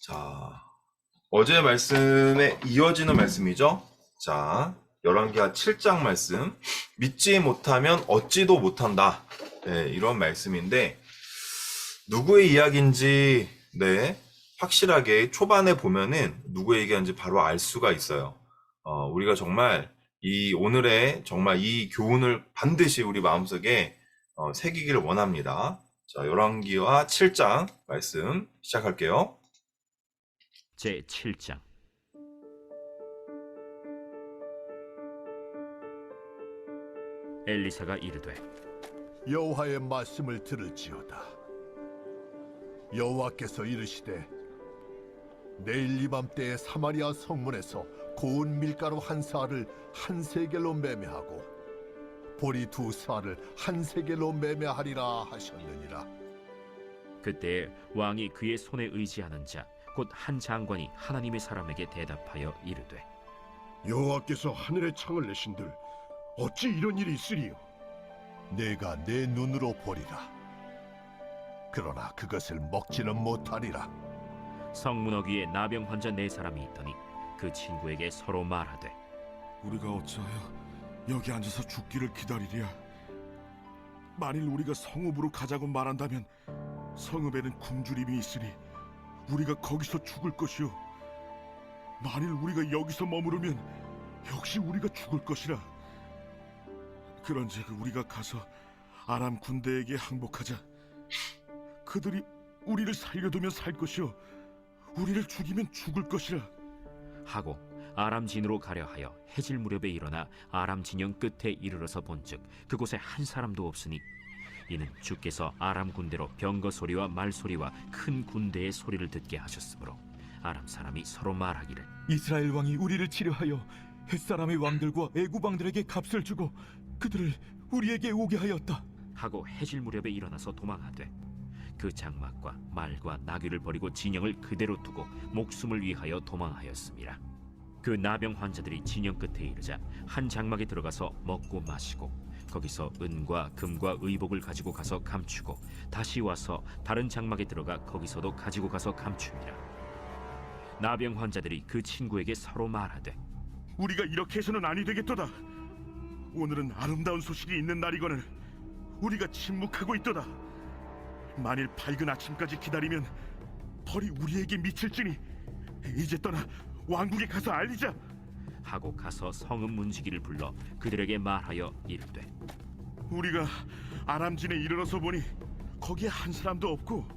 자, 어제 말씀에 이어지는 말씀이죠. 자, 열왕기하 7장 말씀. 믿지 못하면 얻지도 못한다. 네, 이런 말씀인데, 누구의 이야기인지, 네, 확실하게 초반에 보면은 누구의 얘기인지 바로 알 수가 있어요. 우리가 정말 오늘의 정말 이 교훈을 반드시 우리 마음속에 새기기를 원합니다. 자, 열왕기하 7장 말씀 시작할게요. 제 7장. 엘리사가 이르되 여호와의 말씀을 들을지어다. 여호와께서 이르시되 내일 이맘때에 사마리아 성문에서 고운 밀가루 한 사알을 한 세겔로 매매하고 보리 두 사알을 한 세겔로 매매하리라 하셨느니라. 그때에 왕이 그의 손에 의지하는 자 곧 한 장관이 하나님의 사람에게 대답하여 이르되 여호와께서 하늘의 창을 내신들 어찌 이런 일이 있으리요? 내가 내 눈으로 보리라. 그러나 그것을 먹지는 못하리라. 성문 어귀에 나병 환자 네 사람이 있더니 그 친구에게 서로 말하되 우리가 어찌하여 여기 앉아서 죽기를 기다리랴? 만일 우리가 성읍으로 가자고 말한다면 성읍에는 굶주림이 있으니 우리가 거기서 죽을 것이요, 만일 우리가 여기서 머무르면 역시 우리가 죽을 것이라. 그런즉 우리가 가서 아람 군대에게 항복하자. 그들이 우리를 살려두면 살 것이요, 우리를 죽이면 죽을 것이라 하고 아람 진으로 가려 하여 해질 무렵에 일어나 아람 진영 끝에 이르러서 본즉 그곳에 한 사람도 없으니 이는 주께서 아람 군대로 병거 소리와 말 소리와 큰 군대의 소리를 듣게 하셨으므로 아람 사람이 서로 말하기를 이스라엘 왕이 우리를 치려하여 햇사람의 왕들과 애굽 왕들에게 값을 주고 그들을 우리에게 오게 하였다 하고 해질 무렵에 일어나서 도망하되 그 장막과 말과 나귀를 버리고 진영을 그대로 두고 목숨을 위하여 도망하였습니다. 그 나병 환자들이 진영 끝에 이르자 한 장막에 들어가서 먹고 마시고 거기서 은과 금과 의복을 가지고 가서 감추고 다시 와서 다른 장막에 들어가 거기서도 가지고 가서 감춥니다. 나병 환자들이 그 친구에게 서로 말하되 우리가 이렇게 해서는 아니 되겠도다. 오늘은 아름다운 소식이 있는 날이거늘 우리가 침묵하고 있도다. 만일 밝은 아침까지 기다리면 벌이 우리에게 미칠지니 이제 떠나 왕국에 가서 알리자. 하고 가서 성읍 문지기를 불러 그들에게 말하여 이르되 우리가 아람진에 이르러서 보니 거기에 한 사람도 없고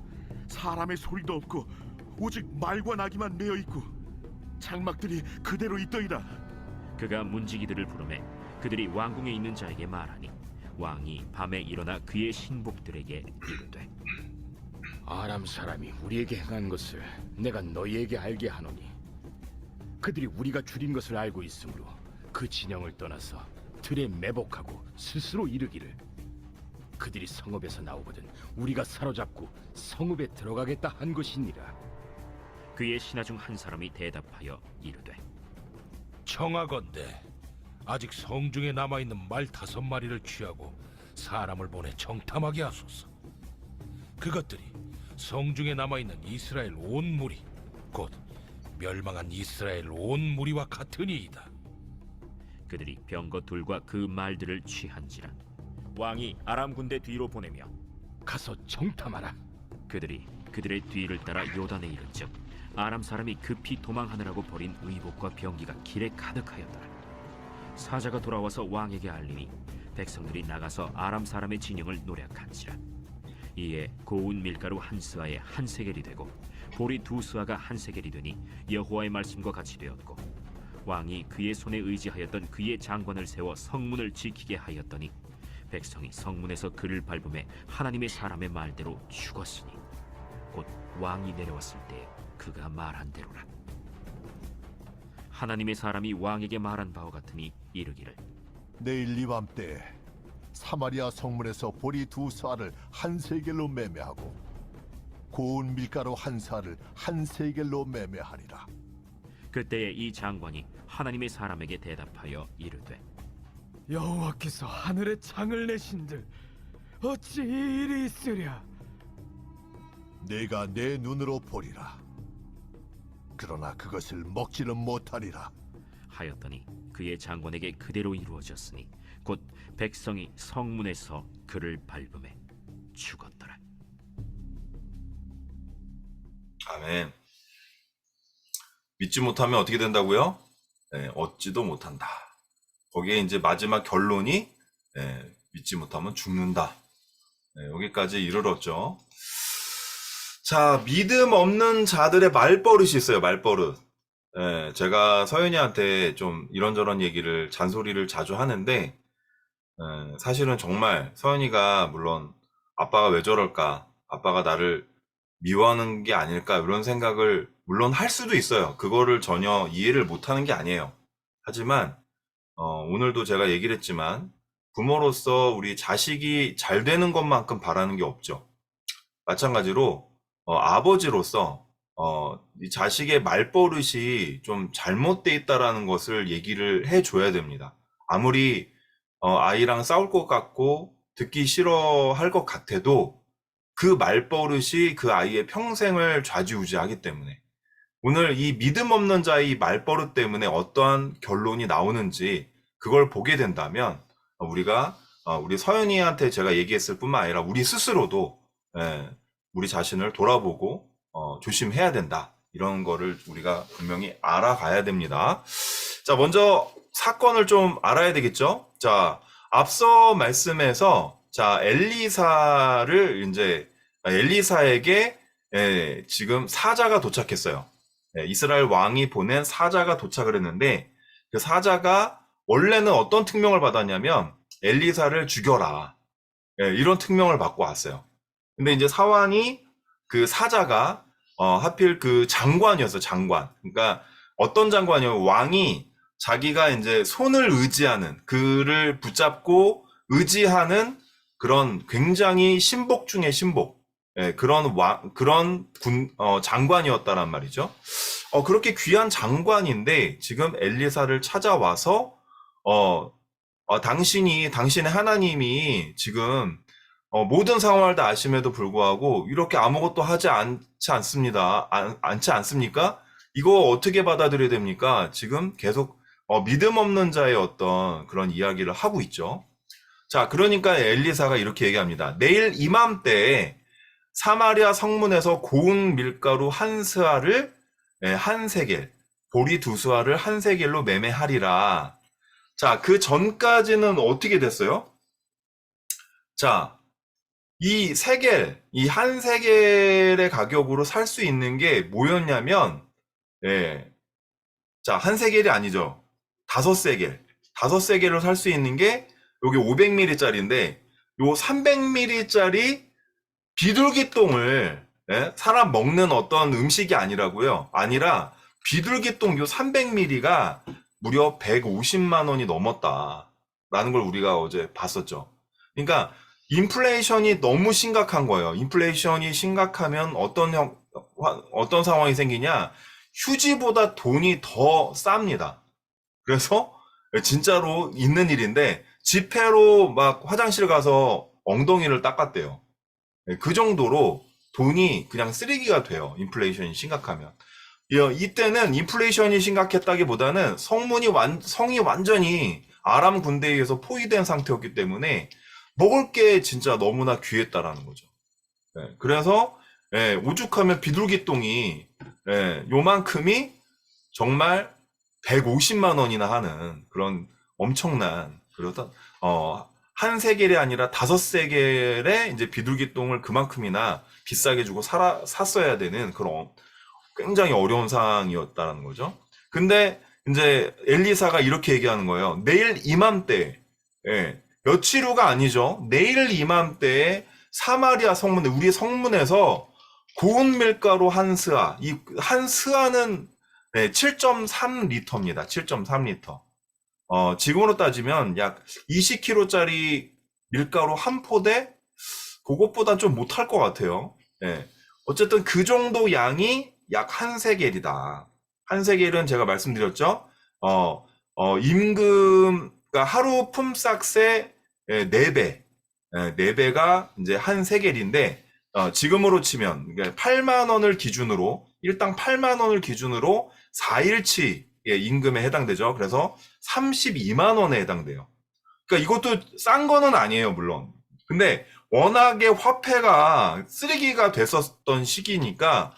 사람의 소리도 없고 오직 말과 나귀만 메어 있고 장막들이 그대로 있더이다. 그가 문지기들을 부르매 그들이 왕궁에 있는 자에게 말하니 왕이 밤에 일어나 그의 신복들에게 이르되 아람 사람이 우리에게 행한 것을 내가 너희에게 알게 하노니 그들이 우리가 줄인 것을 알고 있으므로 그 진영을 떠나서 들에 매복하고 스스로 이르기를 그들이 성읍에서 나오거든 우리가 사로잡고 성읍에 들어가겠다 한 것이니라. 그의 신하 중 한 사람이 대답하여 이르되 청하건대 아직 성중에 남아있는 말 5마리를 취하고 사람을 보내 정탐하게 하소서. 그것들이 성중에 남아있는 이스라엘 온 무리 곧 멸망한 이스라엘 온 무리와 같으니이다. 그들이 병거 둘과 그 말들을 취한지라 왕이 아람 군대 뒤로 보내며 가서 정탐하라. 그들이 그들의 뒤를 따라 요단에 이른즉 아람 사람이 급히 도망하느라고 버린 의복과 병기가 길에 가득하였더라. 사자가 돌아와서 왕에게 알리니 백성들이 나가서 아람 사람의 진영을 노략한지라. 이에 고운 밀가루 한 스아에 한 세겔이 되고 보리 두 스아가 한 세겔이 되니 여호와의 말씀과 같이 되었고 왕이 그의 손에 의지하였던 그의 장관을 세워 성문을 지키게 하였더니 백성이 성문에서 그를 밟음에 하나님의 사람의 말대로 죽었으니 곧 왕이 내려왔을 때 그가 말한 대로라. 하나님의 사람이 왕에게 말한 바와 같으니 이르기를 내일 이맘때에 사마리아 성문에서 보리 두 사알을 한 세겔로 매매하고 고운 밀가루 한 사알을 한 세겔로 매매하리라. 그때에 이 장관이 하나님의 사람에게 대답하여 이르되 여호와께서 하늘의 창을 내신들 어찌 이 일이 있으랴. 내가 내 눈으로 보리라. 그러나 그것을 먹지는 못하리라. 하였더니 그의 장관에게 그대로 이루어졌으니 곧 백성이 성문에서 그를 밟음에 죽었더라. 아멘. 믿지 못하면 어떻게 된다고요? 얻지도 못한다. 거기에 이제 마지막 결론이 믿지 못하면 죽는다. 여기까지 이르렀죠. 자, 믿음 없는 자들의 말버릇이 있어요. 말버릇. 제가 서윤이한테 좀 이런저런 얘기를 잔소리를 자주 하는데 사실은 정말 서윤이가 물론 아빠가 왜 저럴까? 아빠가 나를 미워하는 게 아닐까? 이런 생각을 물론 할 수도 있어요. 그거를 전혀 이해를 못하는 게 아니에요. 하지만 오늘도 제가 얘기를 했지만 부모로서 우리 자식이 잘 되는 것만큼 바라는 게 없죠. 마찬가지로 아버지로서 이 자식의 말버릇이 좀 잘못돼 있다라는 것을 얘기를 해줘야 됩니다. 아무리 아이랑 싸울 것 같고 듣기 싫어할 것 같아도 그 말버릇이 그 아이의 평생을 좌지우지하기 때문에 오늘 이 믿음 없는 자의 이 말버릇 때문에 어떠한 결론이 나오는지 그걸 보게 된다면 우리가 우리 서연이한테 제가 얘기했을 뿐만 아니라 우리 스스로도 우리 자신을 돌아보고 조심해야 된다. 이런 거를 우리가 분명히 알아가야 됩니다. 자, 먼저 사건을 좀 알아야 되겠죠? 자, 앞서 말씀에서 자, 엘리사에게 지금 사자가 도착했어요. 이스라엘 왕이 보낸 사자가 도착을 했는데 그 사자가 원래는 어떤 특명을 받았냐면 엘리사를 죽여라. 이런 특명을 받고 왔어요. 근데 이제 사환이 그 사자가 하필 그 장관이었어, 장관. 그러니까 어떤 장관이요? 왕이 자기가 이제 손을 의지하는, 그를 붙잡고 의지하는 그런 굉장히 신복 중의 신복. 그런 장관이었다란 말이죠. 그렇게 귀한 장관인데 지금 엘리사를 찾아와서 당신의 하나님이 지금 모든 상황을 다 아심에도 불구하고 이렇게 아무것도 하지 않지 않습니까? 이거 어떻게 받아들여야 됩니까? 지금 계속 믿음 없는 자의 어떤 그런 이야기를 하고 있죠. 자, 그러니까 엘리사가 이렇게 얘기합니다. 내일 이맘때에 사마리아 성문에서 고운 밀가루 한 스아를 한 세겔, 보리 두 스아를 한 세겔로 매매하리라. 자, 그 전까지는 어떻게 됐어요? 자, 이 한 세겔의 가격으로 살 수 있는 게 뭐였냐면, 자, 한 세겔이 아니죠. 5세겔. 5세겔로 살 수 있는 게 여기 500ml짜리인데, 요 300ml짜리 비둘기똥을 사람 먹는 어떤 음식이 아니라고요. 아니라 비둘기똥 요 300ml가 무려 150만 원이 넘었다라는 걸 우리가 어제 봤었죠. 그러니까 인플레이션이 너무 심각한 거예요. 인플레이션이 심각하면 어떤 상황이 생기냐? 휴지보다 돈이 더 쌉니다. 그래서 진짜로 있는 일인데 지폐로 막 화장실 가서 엉덩이를 닦았대요. 그 정도로 돈이 그냥 쓰레기가 돼요. 인플레이션이 심각하면. 이때는 인플레이션이 심각했다기보다는 성이 완전히 아람 군대에 의해서 포위된 상태였기 때문에 먹을 게 진짜 너무나 귀했다라는 거죠. 그래서 오죽하면 비둘기똥이 요만큼이 정말 150만 원이나 하는 그런 엄청난 그러다 한 세겔이 아니라 5세겔의 이제 비둘기똥을 그만큼이나 비싸게 주고 샀어야 되는 그런 굉장히 어려운 상황이었다는 거죠. 근데 이제 엘리사가 이렇게 얘기하는 거예요. 내일 이맘때, 며칠 후가 아니죠. 내일 이맘때에 사마리아 성문에, 우리 성문에서 고운 밀가루 한 스아, 이 한 스아는 7.3리터입니다. 7.3리터. 지금으로 따지면 약 20kg짜리 밀가루 한 포대? 그것보다 좀 못할 것 같아요. 어쨌든 그 정도 양이 약 한 세겔이다. 한 세겔은 제가 말씀드렸죠. 그러니까 하루 품삯의 4배. 4배가 이제 한 세겔인데, 지금으로 치면, 그러니까 8만 원을 기준으로 일당 8만 원을 기준으로 4일치의 임금에 해당되죠. 그래서 32만 원에 해당돼요. 그러니까 이것도 싼 거는 아니에요, 물론. 근데 워낙에 화폐가 쓰레기가 됐었던 시기니까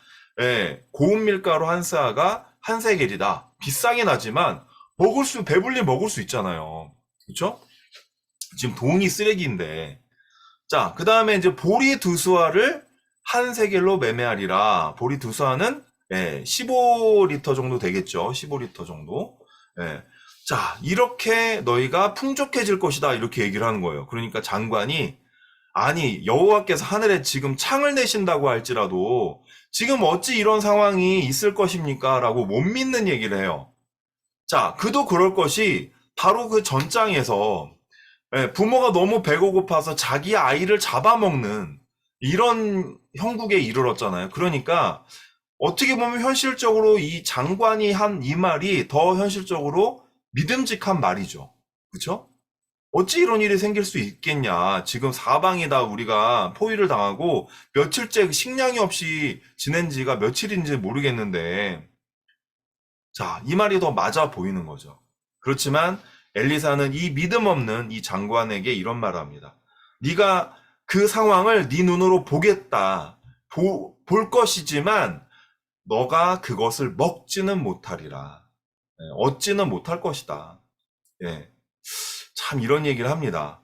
고운 밀가루 한 스아가 한 세겔이다. 비싸긴 하지만 배불리 먹을 수 있잖아요. 그렇죠? 지금 돈이 쓰레기인데. 자, 그 다음에 이제 보리 두 수아를 한 세겔로 매매하리라. 보리 두 수아는 15리터 정도 되겠죠. 15리터 정도. 자, 이렇게 너희가 풍족해질 것이다. 이렇게 얘기를 하는 거예요. 그러니까 장관이 아니 여호와께서 하늘에 지금 창을 내신다고 할지라도 지금 어찌 이런 상황이 있을 것입니까? 라고 못 믿는 얘기를 해요. 자, 그도 그럴 것이 바로 그 전장에서 부모가 너무 배가 고파서 자기 아이를 잡아먹는 이런 형국에 이르렀잖아요. 그러니까 어떻게 보면 현실적으로 이 장관이 한 이 말이 더 현실적으로 믿음직한 말이죠. 그렇죠? 어찌 이런 일이 생길 수 있겠냐. 지금 사방이다 우리가 포위를 당하고 며칠째 식량이 없이 지낸 지가 며칠인지 모르겠는데 자, 이 말이 더 맞아 보이는 거죠. 그렇지만 엘리사는 이 믿음 없는 이 장관에게 이런 말을 합니다. 네가 그 상황을 네 눈으로 보겠다. 볼 것이지만 너가 그것을 먹지는 못하리라. 얻지는 못할 것이다. 참 이런 얘기를 합니다.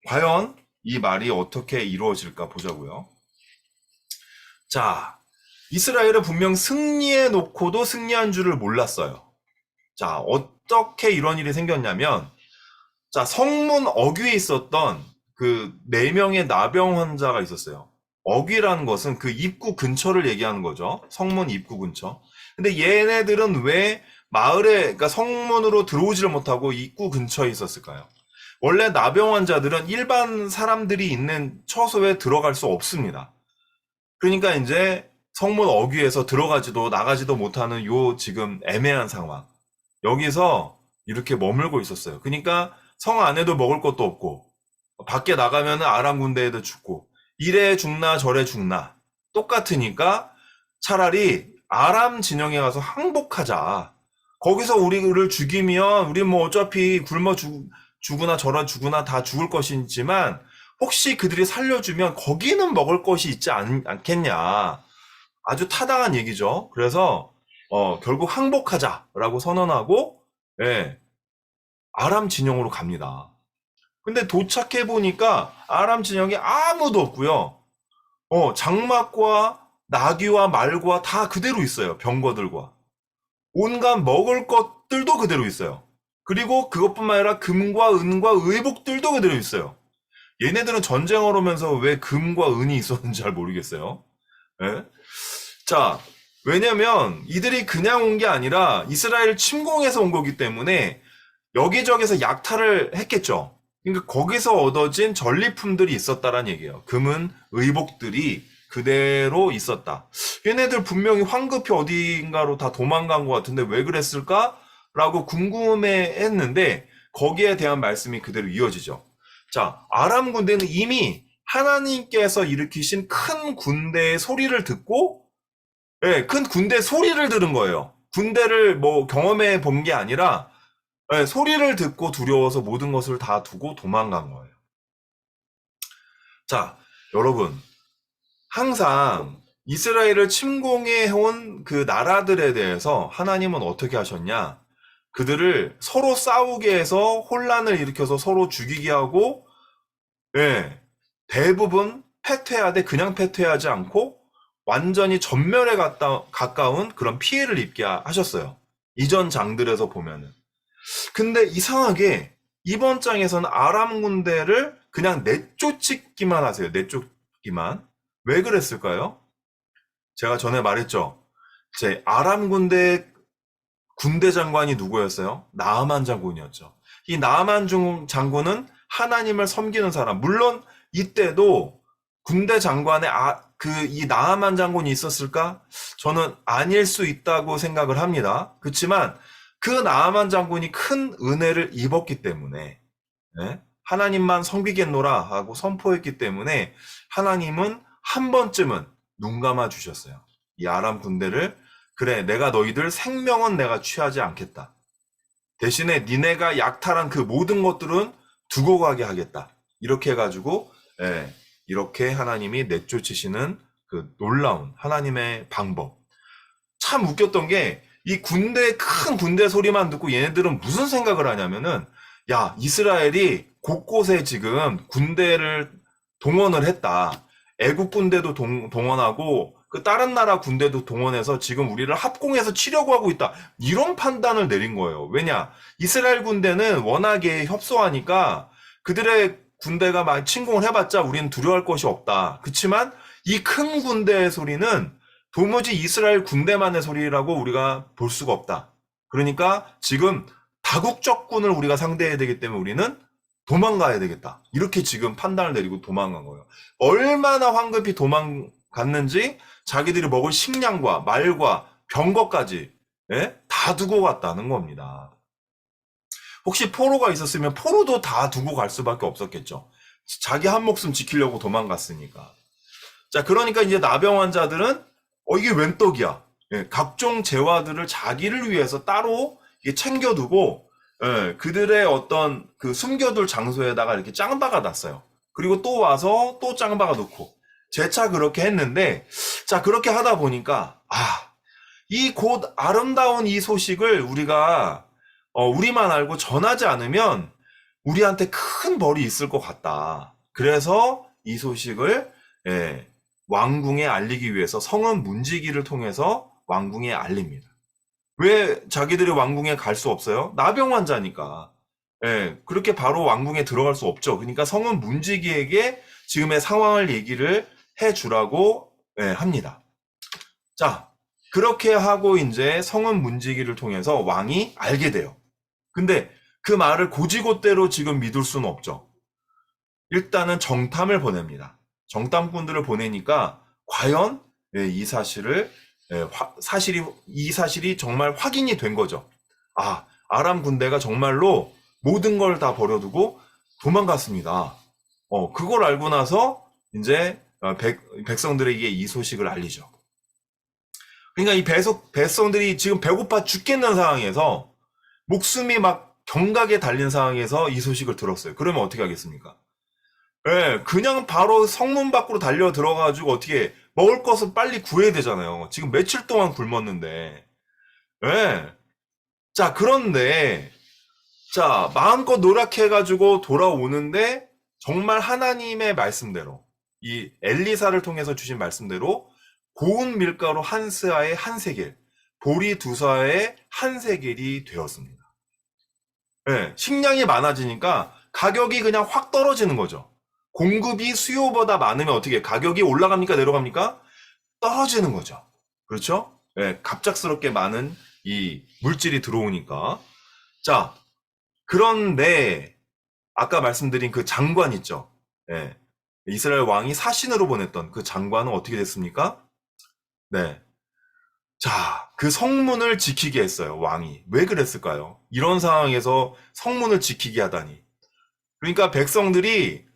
과연 이 말이 어떻게 이루어질까 보자고요. 자, 이스라엘은 분명 승리해 놓고도 승리한 줄을 몰랐어요. 자, 어떻게 이런 일이 생겼냐면, 자, 성문 어귀에 있었던 그 4명의 나병 환자가 있었어요. 어귀라는 것은 그 입구 근처를 얘기하는 거죠. 성문 입구 근처. 근데 얘네들은 왜 마을에, 그러니까 성문으로 들어오지를 못하고 입구 근처에 있었을까요? 원래 나병 환자들은 일반 사람들이 있는 처소에 들어갈 수 없습니다. 그러니까 이제 성문 어귀에서 들어가지도 나가지도 못하는 요 지금 애매한 상황. 여기서 이렇게 머물고 있었어요. 그러니까 성 안에도 먹을 것도 없고 밖에 나가면은 아람 군대에도 죽고 이래 죽나 저래 죽나 똑같으니까 차라리 아람 진영에 가서 항복하자. 거기서 우리를 죽이면 우리 뭐 어차피 굶어 죽으나 저러 죽으나 다 죽을 것이지만 혹시 그들이 살려주면 거기는 먹을 것이 있지 않겠냐. 아주 타당한 얘기죠. 그래서 결국 항복하자라고 선언하고 아람 진영으로 갑니다. 근데 도착해 보니까 아람 진영에 아무도 없고요. 장막과 나귀와 말과 다 그대로 있어요. 병거들과. 온갖 먹을 것들도 그대로 있어요. 그리고 그것뿐만 아니라 금과 은과 의복들도 그대로 있어요. 얘네들은 전쟁을 하면서 왜 금과 은이 있었는지 잘 모르겠어요. 자, 왜냐면 이들이 그냥 온 게 아니라 이스라엘 침공해서 온 거기 때문에 여기저기서 약탈을 했겠죠. 그러니까 거기서 얻어진 전리품들이 있었다란 얘기예요. 금은 의복들이 그대로 있었다. 얘네들 분명히 황급히 어딘가로 다 도망간 것 같은데 왜 그랬을까? 라고 궁금해했는데 거기에 대한 말씀이 그대로 이어지죠. 자, 아람 군대는 이미 하나님께서 일으키신 큰 군대의 소리를 듣고 큰 군대 소리를 들은 거예요. 군대를 뭐 경험해 본 게 아니라 소리를 듣고 두려워서 모든 것을 다 두고 도망간 거예요. 자, 여러분 항상 이스라엘을 침공해 온 그 나라들에 대해서 하나님은 어떻게 하셨냐? 그들을 서로 싸우게 해서 혼란을 일으켜서 서로 죽이게 하고 대부분 패퇴하되 그냥 패퇴하지 않고 완전히 전멸에 가까운 그런 피해를 입게 하셨어요. 이전 장들에서 보면은. 근데 이상하게 이번 장에서는 아람 군대를 그냥 내쫓기만 하세요. 내쫓기만. 왜 그랬을까요? 제가 전에 말했죠. 제 아람 군대 장관이 누구였어요? 나아만 장군이었죠. 이 나아만 장군은 하나님을 섬기는 사람. 물론 이때도 군대 장관에 이 나아만 장군이 있었을까? 저는 아닐 수 있다고 생각을 합니다. 그렇지만 그 나아만 장군이 큰 은혜를 입었기 때문에 하나님만 섬기겠노라 하고 선포했기 때문에 하나님은 한 번쯤은 눈 감아 주셨어요. 이 아람 군대를 그래 내가 너희들 생명은 내가 취하지 않겠다. 대신에 니네가 약탈한 그 모든 것들은 두고 가게 하겠다. 이렇게 해가지고 이렇게 하나님이 내쫓으시는 그 놀라운 하나님의 방법. 참 웃겼던 게 이 큰 군대 소리만 듣고 얘네들은 무슨 생각을 하냐면은 야 이스라엘이 곳곳에 지금 군대를 동원을 했다. 애국 군대도 동원하고 그 다른 나라 군대도 동원해서 지금 우리를 합공해서 치려고 하고 있다. 이런 판단을 내린 거예요. 왜냐? 이스라엘 군대는 워낙에 협소하니까 그들의 군대가 막 침공을 해봤자 우리는 두려워할 것이 없다. 그치만 이 큰 군대의 소리는 도무지 이스라엘 군대만의 소리라고 우리가 볼 수가 없다. 그러니까 지금 다국적군을 우리가 상대해야 되기 때문에 우리는 도망가야 되겠다. 이렇게 지금 판단을 내리고 도망간 거예요. 얼마나 황급히 도망갔는지 자기들이 먹을 식량과 말과 병거까지 다 두고 갔다는 겁니다. 혹시 포로가 있었으면 포로도 다 두고 갈 수밖에 없었겠죠. 자기 한 목숨 지키려고 도망갔으니까. 자, 그러니까 이제 나병 환자들은 이게 웬 떡이야. 각종 재화들을 자기를 위해서 따로 챙겨두고 그들의 어떤 그 숨겨둘 장소에다가 이렇게 짱박아 놨어요. 그리고 또 와서 또 짱박아 놓고 재차 그렇게 했는데 자 그렇게 하다 보니까 이 곧 아름다운 이 소식을 우리가 우리만 알고 전하지 않으면 우리한테 큰 벌이 있을 것 같다. 그래서 이 소식을 왕궁에 알리기 위해서 성은 문지기를 통해서 왕궁에 알립니다. 왜 자기들이 왕궁에 갈 수 없어요? 나병 환자니까. 그렇게 바로 왕궁에 들어갈 수 없죠. 그러니까 성은 문지기에게 지금의 상황을 얘기를 해주라고 합니다. 자, 그렇게 하고 이제 성은 문지기를 통해서 왕이 알게 돼요. 근데 그 말을 고지고대로 지금 믿을 수는 없죠. 일단은 정탐을 보냅니다. 정탐꾼들을 보내니까 과연 이 사실이 정말 확인이 된 거죠. 아람 군대가 정말로 모든 걸 다 버려두고 도망갔습니다. 그걸 알고 나서 이제 백성들에게 이 소식을 알리죠. 그러니까 이 백성들이 지금 배고파 죽겠는 상황에서 목숨이 막 경각에 달린 상황에서 이 소식을 들었어요. 그러면 어떻게 하겠습니까? 그냥 바로 성문 밖으로 달려 들어가가지고 어떻게 먹을 것을 빨리 구해야 되잖아요. 지금 며칠 동안 굶었는데. 자, 그런데, 자, 마음껏 노력해가지고 돌아오는데, 정말 하나님의 말씀대로, 이 엘리사를 통해서 주신 말씀대로, 고운 밀가루 한 스아에 한 세겔, 보리 두 스아에 한 세겔이 되었습니다. 식량이 많아지니까 가격이 그냥 확 떨어지는 거죠. 공급이 수요보다 많으면 어떻게 가격이 올라갑니까? 내려갑니까? 떨어지는 거죠. 그렇죠? 갑작스럽게 많은 이 물질이 들어오니까. 자, 그런데 아까 말씀드린 그 장관 있죠? 이스라엘 왕이 사신으로 보냈던 그 장관은 어떻게 됐습니까? 자, 그 성문을 지키게 했어요, 왕이. 왜 그랬을까요? 이런 상황에서 성문을 지키게 하다니. 그러니까 백성들이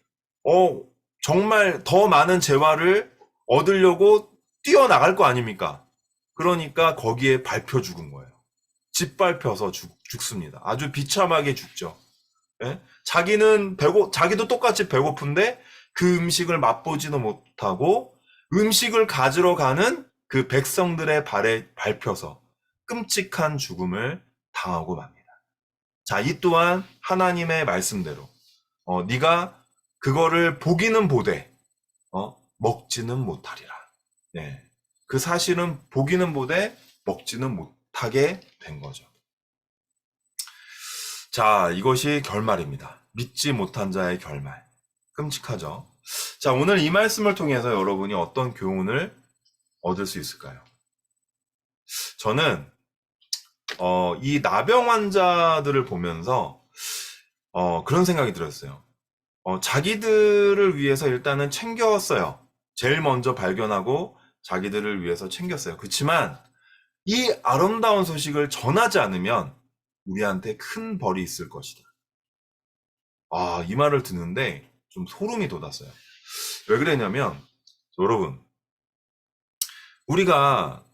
정말 더 많은 재화를 얻으려고 뛰어나갈 거 아닙니까? 그러니까 거기에 밟혀 죽은 거예요. 짓밟혀서 죽습니다. 아주 비참하게 죽죠. 자기도 똑같이 배고픈데 그 음식을 맛보지도 못하고 음식을 가지러 가는 그 백성들의 발에 밟혀서 끔찍한 죽음을 당하고 맙니다. 자, 이 또한 하나님의 말씀대로 네가 그거를 보기는 보되 먹지는 못하리라. 그 사실은 보기는 보되 먹지는 못하게 된 거죠. 자, 이것이 결말입니다. 믿지 못한 자의 결말. 끔찍하죠. 자, 오늘 이 말씀을 통해서 여러분이 어떤 교훈을 얻을 수 있을까요? 저는 이 나병 환자들을 보면서 그런 생각이 들었어요. 자기들을 위해서 일단은 챙겼어요. 제일 먼저 발견하고 자기들을 위해서 챙겼어요. 그렇지만 이 아름다운 소식을 전하지 않으면 우리한테 큰 벌이 있을 것이다. 이 말을 듣는데 좀 소름이 돋았어요. 왜 그랬냐면 여러분 우리가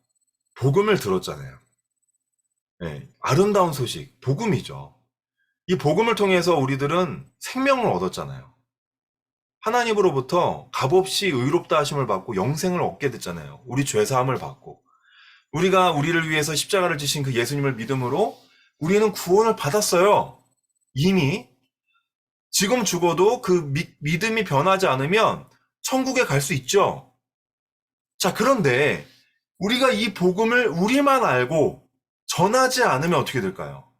복음을 들었잖아요. 네, 아름다운 소식, 복음이죠. 이 복음을 통해서 우리들은 생명을 얻었잖아요. 하나님으로부터 값없이 의롭다 하심을 받고 영생을 얻게 됐잖아요. 우리 죄사함을 받고. 우리가 우리를 위해서 십자가를 지신 그 예수님을 믿음으로 우리는 구원을 받았어요. 이미. 지금 죽어도 그 믿음이 변하지 않으면 천국에 갈 수 있죠. 자, 그런데 우리가 이 복음을 우리만 알고 전하지 않으면 어떻게 될까요?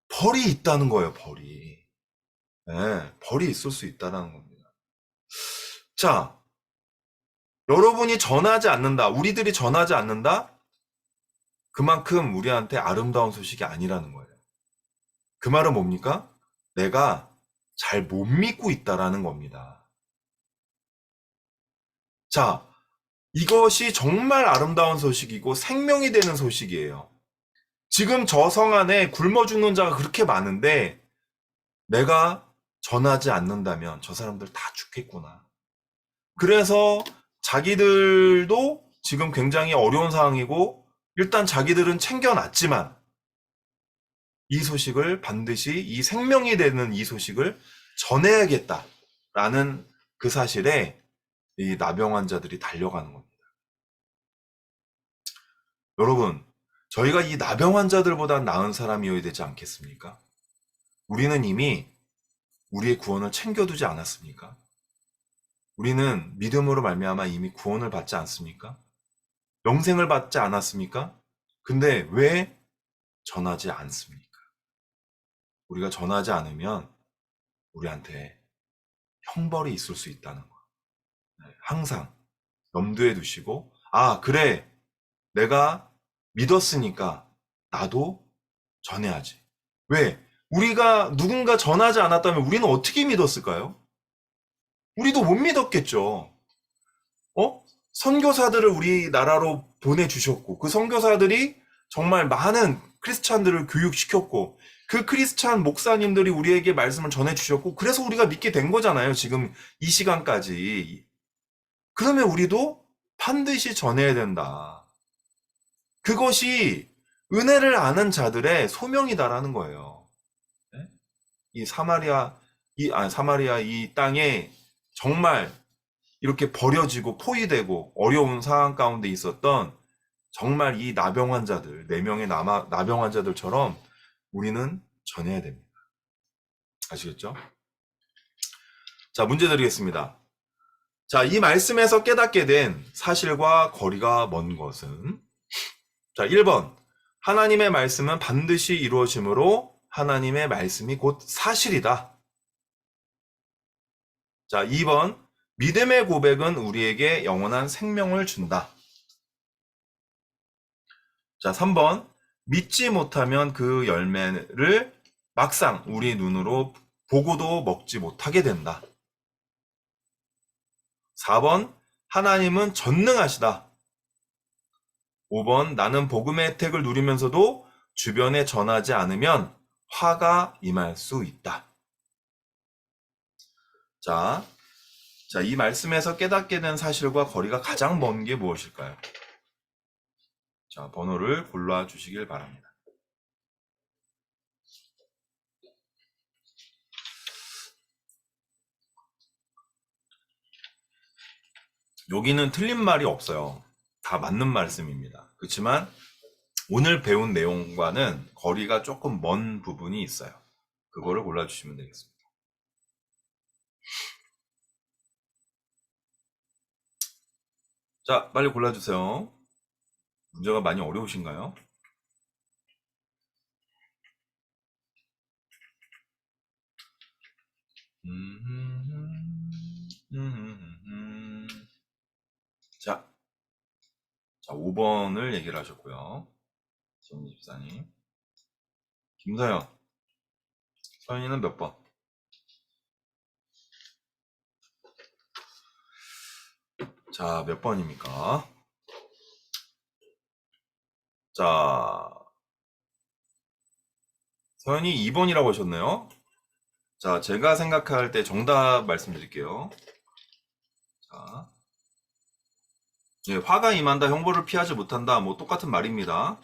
벌이 있다는 거예요, 벌이. 네, 벌이 있을 수 있다는 겁니다. 자, 여러분이 전하지 않는다, 우리들이 전하지 않는다? 그만큼 우리한테 아름다운 소식이 아니라는 거예요. 그 말은 뭡니까? 내가 잘 못 믿고 있다라는 겁니다. 자, 이것이 정말 아름다운 소식이고 생명이 되는 소식이에요. 지금 저 성 안에 굶어 죽는 자가 그렇게 많은데 내가 전하지 않는다면 저 사람들 다 죽겠구나. 그래서 자기들도 지금 굉장히 어려운 상황이고 일단 자기들은 챙겨놨지만 이 소식을 반드시 이 생명이 되는 이 소식을 전해야겠다라는 그 사실에 이 나병 환자들이 달려가는 겁니다. 여러분, 저희가 이 나병 환자들보다 나은 사람이어야 되지 않겠습니까? 우리는 이미 우리의 구원을 챙겨두지 않았습니까? 우리는 믿음으로 말미암아 이미 구원을 받지 않습니까? 영생을 받지 않았습니까? 근데 왜 전하지 않습니까? 우리가 전하지 않으면 우리한테 형벌이 있을 수 있다는 거. 항상 염두에 두시고, 아, 그래. 내가 믿었으니까 나도 전해야지. 왜? 우리가 누군가 전하지 않았다면 우리는 어떻게 믿었을까요? 우리도 못 믿었겠죠. 선교사들을 우리나라로 보내주셨고, 그 선교사들이 정말 많은 크리스찬들을 교육시켰고, 그 크리스찬 목사님들이 우리에게 말씀을 전해주셨고, 그래서 우리가 믿게 된 거잖아요. 지금 이 시간까지. 그러면 우리도 반드시 전해야 된다. 그것이 은혜를 아는 자들의 소명이다라는 거예요. 네? 사마리아 이 땅에 정말 이렇게 버려지고 포위되고 어려운 상황 가운데 있었던 정말 이 나병 환자들, 4명의 나병 환자들처럼 우리는 전해야 됩니다. 아시겠죠? 자, 문제 드리겠습니다. 자, 이 말씀에서 깨닫게 된 사실과 거리가 먼 것은? 자, 1번. 하나님의 말씀은 반드시 이루어지므로 하나님의 말씀이 곧 사실이다. 자, 2번. 믿음의 고백은 우리에게 영원한 생명을 준다. 자, 3번. 믿지 못하면 그 열매를 막상 우리 눈으로 보고도 먹지 못하게 된다. 4번. 하나님은 전능하시다. 5번. 나는 복음의 혜택을 누리면서도 주변에 전하지 않으면 화가 임할 수 있다. 자, 이 말씀에서 깨닫게 된 사실과 거리가 가장 먼 게 무엇일까요? 자, 번호를 골라주시길 바랍니다. 여기는 틀린 말이 없어요. 다 맞는 말씀입니다. 그렇지만 오늘 배운 내용과는 거리가 조금 먼 부분이 있어요. 그거를 골라주시면 되겠습니다. 자, 빨리 골라주세요. 문제가 많이 어려우신가요? 자, 5번을 얘기를 하셨고요. 정미 집사님. 김서연. 서연이는 몇 번? 자, 몇 번입니까? 자, 서연이 2번이라고 하셨네요. 자, 제가 생각할 때 정답 말씀드릴게요. 자, 예, 화가 임한다, 형벌을 피하지 못한다, 뭐 똑같은 말입니다.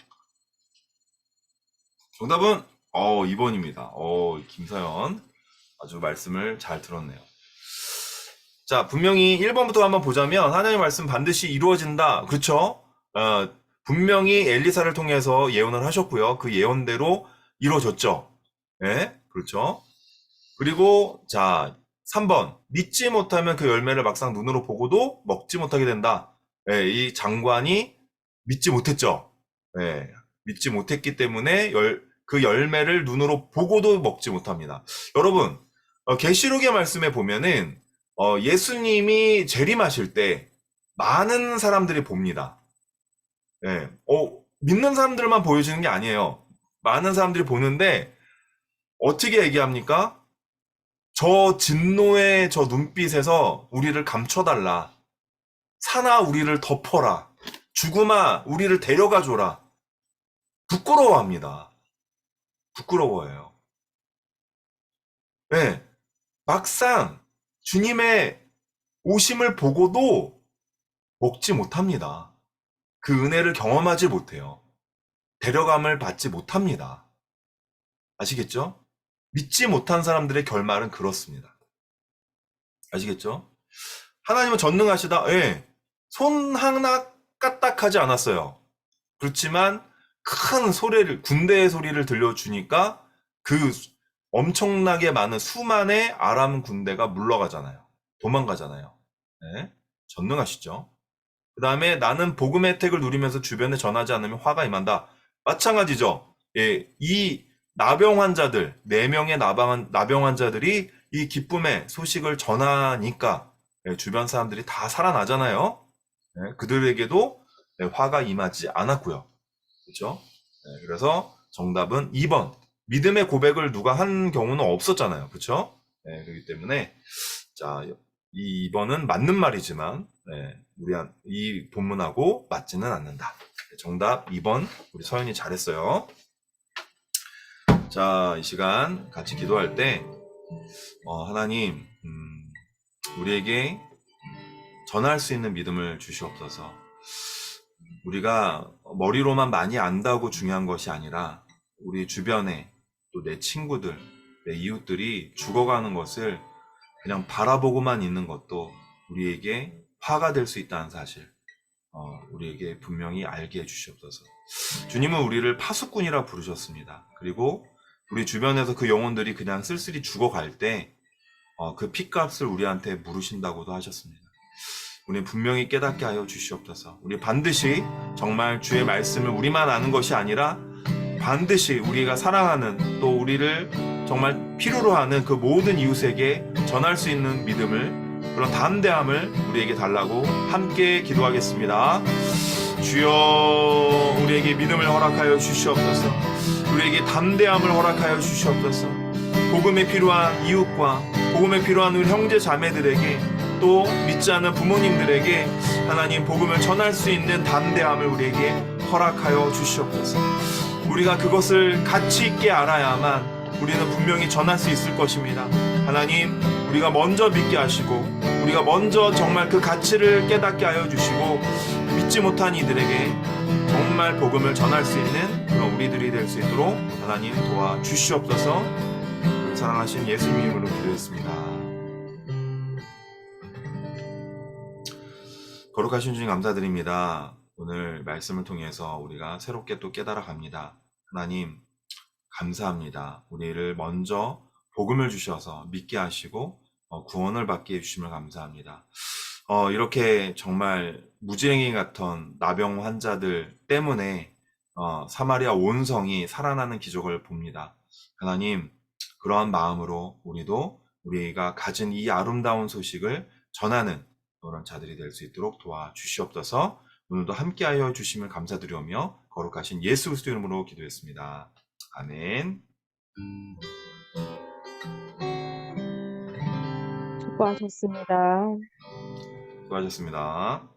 정답은 2번입니다. 김서연 아주 말씀을 잘 들었네요. 자, 분명히 1번부터 한번 보자면 하나님의 말씀 반드시 이루어진다. 그렇죠? 분명히 엘리사를 통해서 예언을 하셨고요. 그 예언대로 이루어졌죠. 예, 그렇죠. 그리고 자, 3번 믿지 못하면 그 열매를 막상 눈으로 보고도 먹지 못하게 된다. 예, 이 장관이 믿지 못했죠. 예, 믿지 못했기 때문에 그 열매를 눈으로 보고도 먹지 못합니다. 여러분, 계시록의 말씀에 보면은 예수님이 재림하실 때 많은 사람들이 봅니다. 예, 믿는 사람들만 보여주는 게 아니에요. 많은 사람들이 보는데 어떻게 얘기합니까? 저 진노의 저 눈빛에서 우리를 감춰달라. 사나 우리를 덮어라. 죽음아 우리를 데려가줘라. 부끄러워합니다. 부끄러워해요. 네, 막상 주님의 오심을 보고도 먹지 못합니다. 그 은혜를 경험하지 못해요. 데려감을 받지 못합니다. 아시겠죠? 믿지 못한 사람들의 결말은 그렇습니다. 아시겠죠? 하나님은 전능하시다. 예. 손 하나 까딱하지 않았어요. 그렇지만 큰 소리를, 군대의 소리를 들려주니까 그 엄청나게 많은 수만의 아람 군대가 물러가잖아요. 도망가잖아요. 예. 전능하시죠? 그 다음에 나는 복음의 혜택을 누리면서 주변에 전하지 않으면 화가 임한다. 마찬가지죠. 예, 이 나병 환자들, 4명의 나병 환자들이 이 기쁨의 소식을 전하니까 주변 사람들이 다 살아나잖아요. 그들에게도 화가 임하지 않았고요. 그렇죠? 그래서 정답은 2번. 믿음의 고백을 누가 한 경우는 없었잖아요. 그렇죠? 그렇기 때문에 자, 이 2번은 맞는 말이지만 이 본문하고 맞지는 않는다. 정답 2번. 우리 서연이 잘했어요. 자, 이 시간 같이 기도할 때 하나님 우리에게 전할 수 있는 믿음을 주시옵소서. 우리가 머리로만 많이 안다고 중요한 것이 아니라 우리 주변에 또 내 친구들, 내 이웃들이 죽어가는 것을 그냥 바라보고만 있는 것도 우리에게 화가 될 수 있다는 사실 우리에게 분명히 알게 해주시옵소서. 주님은 우리를 파수꾼이라 부르셨습니다. 그리고 우리 주변에서 그 영혼들이 그냥 쓸쓸히 죽어갈 때 그 핏값을 우리한테 물으신다고도 하셨습니다. 우리 분명히 깨닫게 하여 주시옵소서. 우리 반드시 정말 주의 말씀을 우리만 아는 것이 아니라 반드시 우리가 사랑하는 또 우리를 정말 필요로 하는 그 모든 이웃에게 전할 수 있는 믿음을, 그런 담대함을 우리에게 달라고 함께 기도하겠습니다. 주여 우리에게 믿음을 허락하여 주시옵소서. 우리에게 담대함을 허락하여 주시옵소서. 복음에 필요한 이웃과 복음에 필요한 우리 형제 자매들에게 또 믿지 않는 부모님들에게 하나님 복음을 전할 수 있는 담대함을 우리에게 허락하여 주시옵소서. 우리가 그것을 가치 있게 알아야만 우리는 분명히 전할 수 있을 것입니다. 하나님, 우리가 먼저 믿게 하시고 우리가 먼저 정말 그 가치를 깨닫게 하여 주시고 믿지 못한 이들에게 정말 복음을 전할 수 있는 그런 우리들이 될 수 있도록 하나님 도와주시옵소서. 사랑하신 예수님 이름으로 기도했습니다. 거룩하신 주님 감사드립니다. 오늘 말씀을 통해서 우리가 새롭게 또 깨달아 갑니다. 하나님 감사합니다. 우리를 먼저 복음을 주셔서 믿게 하시고 구원을 받게 해주심을 감사합니다. 이렇게 정말 무지랭이 같은 나병 환자들 때문에 사마리아 온 성이 살아나는 기적을 봅니다. 하나님 그러한 마음으로 우리도 우리가 가진 이 아름다운 소식을 전하는 그런 자들이 될 수 있도록 도와주시옵소서. 오늘도 함께하여 주심을 감사드리며 거룩하신 예수 그리스도 이름으로 기도했습니다. 아멘. 수고하셨습니다. 수고하셨습니다.